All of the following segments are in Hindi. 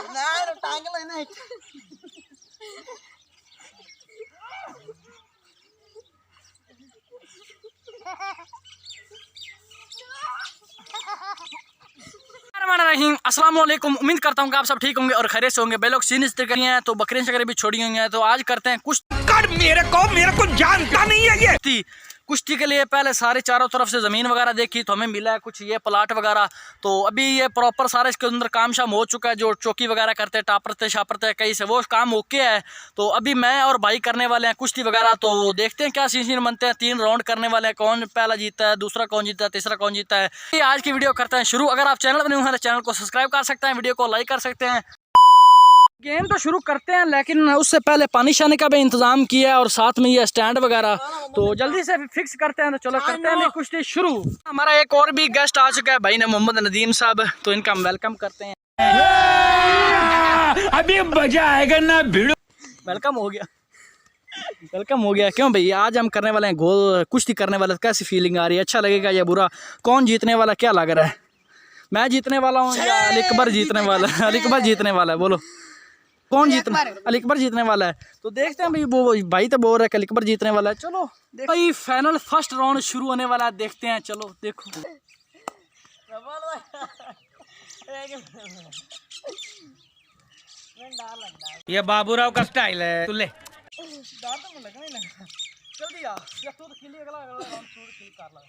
टांग लेना अस्सलाम वालेकुम। उम्मीद करता हूँ कि आप सब ठीक होंगे और खैरियत से होंगे। बेलोग सीन इस तरह हैं तो बकरियां शकरें भी छोड़ी हुई हैं। तो आज करते हैं कुछ मेरे को जानता नहीं है ये कुश्ती के लिए। पहले सारे चारों तरफ से ज़मीन वगैरह देखी तो हमें मिला है कुछ ये प्लाट वगैरह। तो अभी ये प्रॉपर सारे इसके अंदर काम शाम हो चुका है। जो चौकी वगैरह करते हैं, टापरते शापरते कहीं से, वो काम ओके है। तो अभी मैं और भाई करने वाले हैं कुश्ती वगैरह। तो देखते हैं क्या सीन बनते हैं। 3 राउंड करने वाले हैं, कौन पहला जीता है, दूसरा कौन जीता है, तीसरा कौन जीता है। आज की वीडियो करते हैं शुरू। अगर आप चैनल पर न्यू हैं तो चैनल को सब्सक्राइब कर सकते हैं, वीडियो को लाइक कर सकते हैं। गेम तो शुरू करते हैं लेकिन उससे पहले पानी शानी का भी इंतजाम किया है और साथ में ये स्टैंड वगैरह। तो जल्दी से फिक्स करते हैं। तो चलो करते हैं कुश्ती शुरू। हमारा एक और भी गेस्ट आ चुका है, भाई ने मोहम्मद नदीम साहब। तो इनका हम वेलकम करते हैं। अभी मजा आएगा ना भिड़ो। वेलकम हो गया, वेलकम हो गया। क्यों भाई, आज हम करने वाले हैं गोल कुश्ती करने वाले। कैसी फीलिंग आ रही है, अच्छा लगेगा या बुरा? कौन जीतने वाला, क्या लग रहा है? मैं जीतने वाला हूँ या अलीकबर जीतने वाला है? अलीकबर जीतने वाला है, बोलो कौन जीतना? अलीकबर जीतने वाला है। तो देखते हैं भाई, वो भाई तो बोल रहा है कि अलीकबर जीतने वाला है। चलो भाई फाइनल फर्स्ट राउंड शुरू होने वाला है, देखते हैं। चलो देखो ये बाबूराव का स्टाइल है। तुले जल्दी आ या तू तो खेली, अगला राउंड तू खेल कर लगा।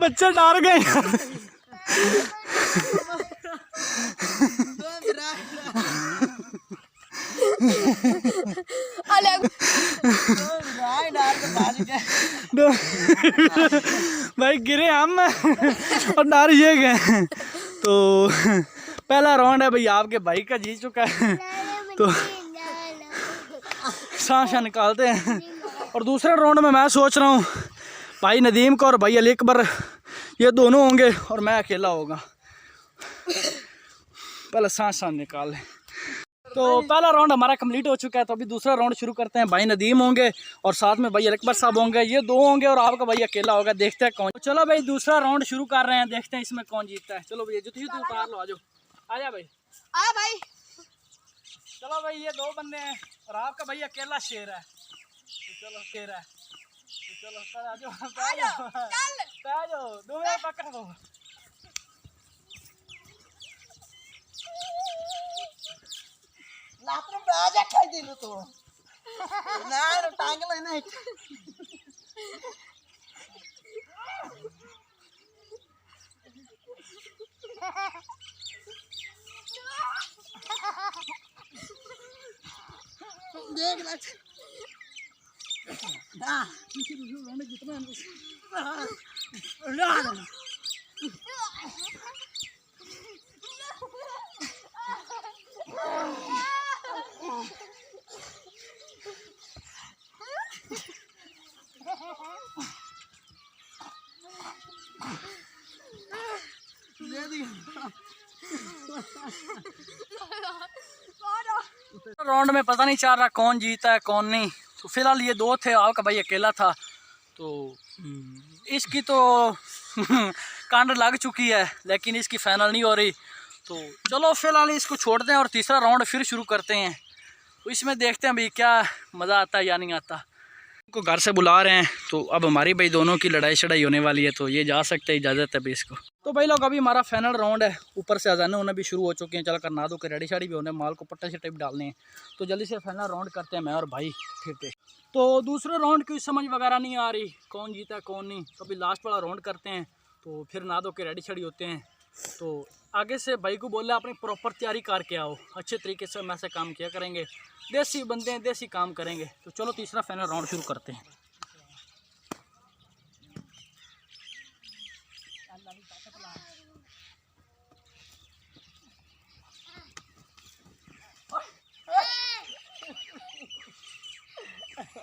बच्चे डर गए। भाई गिरे हम और डर ये गए। तो पहला राउंड है भाई आपके भाई का जीत चुका है। तो सांस निकालते हैं। और दूसरे राउंड में मैं सोच रहा हूँ भाई नदीम को और भाई अलीकबर ये दोनों होंगे और मैं अकेला होगा। पहले सांस निकाल लें। तो पहला राउंड हमारा कंप्लीट हो चुका है। तो अभी दूसरा राउंड शुरू करते हैं। भाई नदीम होंगे और साथ में भाई अलीकबर साहब होंगे, ये 2 होंगे और आपका भाई अकेला होगा। देखते हैं कौन। चलो भाई दूसरा राउंड शुरू कर रहे हैं, देखते हैं इसमें कौन जीतता है। चलो भैया जूती उतार लो, आ जाओ, आ जा भाई, आ भाई। चलो भाई ये 2 बंदे हैं और आपका भाई अकेला शेर है। तो चलो शेर है, तो चलो आ जाओ, 2 मिनट पकड़ दो। तो टांग लेना देख राउंड में पता नहीं चल रहा कौन जीता है कौन नहीं। तो फिलहाल ये 2 थे, आपका भाई अकेला था। तो इसकी तो कांड लग चुकी है लेकिन इसकी फाइनल नहीं हो रही। तो चलो फिलहाल इसको छोड़ दें और तीसरा राउंड फिर शुरू करते हैं। तो इसमें देखते हैं भाई क्या मज़ा आता है या नहीं आता। को घर से बुला रहे हैं तो अब हमारी भाई दोनों की लड़ाई शड़ाई होने वाली है। तो ये जा सकते हैं, इजाज़त है भाई इसको। तो भाई लोग अभी हमारा फाइनल राउंड है। ऊपर से अजाने होने भी शुरू हो चुके हैं। चल कर नहा धो के रेडी शाड़ी भी होने, माल को पट्टे शट्टे भी डालने हैं। तो जल्दी से फाइनल राउंड करते हैं मैं और भाई फिर। तो दूसरे राउंड की समझ वगैरह नहीं आ रही कौन जीता है कौन नहीं। तो अभी लास्ट वाला राउंड करते हैं तो फिर नहा धो के रेडी शाड़ी होते हैं। तो आगे से भाई को बोला अपनी प्रॉपर तैयारी करके आओ, अच्छे तरीके से हम ऐसे काम किया करेंगे। देसी बंदे हैं, देसी काम करेंगे। तो चलो तीसरा फाइनल राउंड शुरू करते हैं।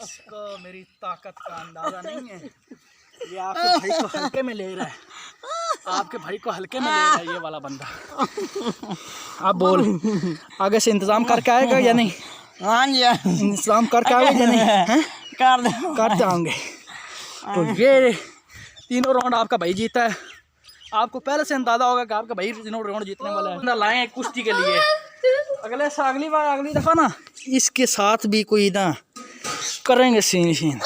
इसको मेरी ताकत का अंदाजा नहीं है। ये आपके भाई को हल्के में ले रहा है, आपके भाई को हल्के में ले रहा है ये वाला बंदा। आप बोल, आगे से इंतजाम करके आएगा या नहीं? हाँ जी, इंतजाम करके आएगा या नहीं? हैं? करते आएंगे। तो ये तीनों राउंड आपका भाई जीता है। आपको पहले से अंदाजा होगा कि आपका भाई तीनों राउंड जीतने वाला है। लाए हैं कुश्ती के लिए। अगली दफ़ा ना इसके साथ भी कोई ना करेंगे सीन।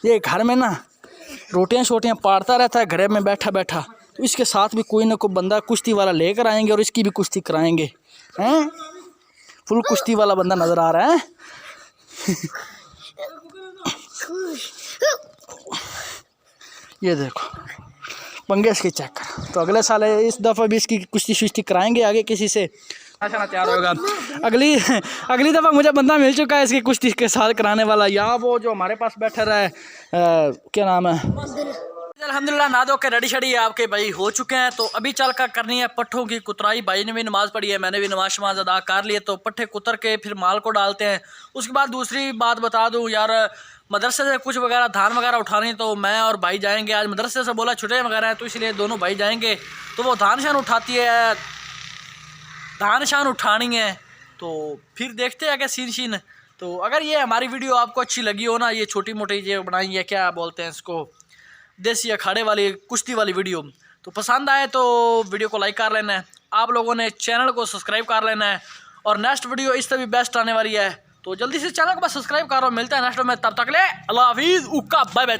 ये घर में ना रोटियां शोटियां पाड़ता रहता है घर में बैठा बैठा, तो इसके साथ भी कोई ना कोई बंदा कुश्ती वाला लेकर आएंगे और इसकी भी कुश्ती कराएंगे। हैं, फुल कुश्ती वाला बंदा नज़र आ रहा है। ये देखो पंगे इसके चेक कर। तो अगले साल इस दफ़ा भी इसकी कुश्ती शुश्ती कराएंगे आगे किसी से। अच्छा ना तैयार होगा। अगली दफ़ा मुझे बंदा मिल चुका है इसकी कुश्ती के साथ कराने वाला, या वो जो हमारे पास बैठा रहा है क्या नाम है, अल्हम्दुलिल्लाह ना दो के रेडी शडी आपके भाई हो चुके हैं। तो अभी चल कर करनी है पट्ठों की कुतराई। भाई ने भी नमाज़ पढ़ी है, मैंने भी नमाज शमाज अदा कर लिए। तो पट्ठे कुतर के फिर माल को डालते हैं। उसके बाद दूसरी बात बता दूं यार, मदरसे से कुछ वगैरह धान वगैरह उठानी, तो मैं और भाई जाएंगे। आज मदरसे से बोला छुट्टियाँ वगैरह हैं, तो इसलिए दोनों भाई जाएंगे। तो वो धान शान उठाती है, धान शान उठानी है। तो फिर देखते हैं क्या सीन। तो अगर ये हमारी वीडियो आपको अच्छी लगी हो ना, ये छोटी मोटी ये बनाई है क्या बोलते हैं इसको, देसी अखाड़े वाली कुश्ती वाली वीडियो, तो पसंद आए तो वीडियो को लाइक कर लेना है। आप लोगों ने चैनल को सब्सक्राइब कर लेना है। और नेक्स्ट वीडियो इससे भी बेस्ट आने वाली है, तो जल्दी से चैनल को बस सब्सक्राइब करो। मिलता है नेक्स्ट में, तब तक ले अल्लाह हाफिज़, उक्का बाय बाय।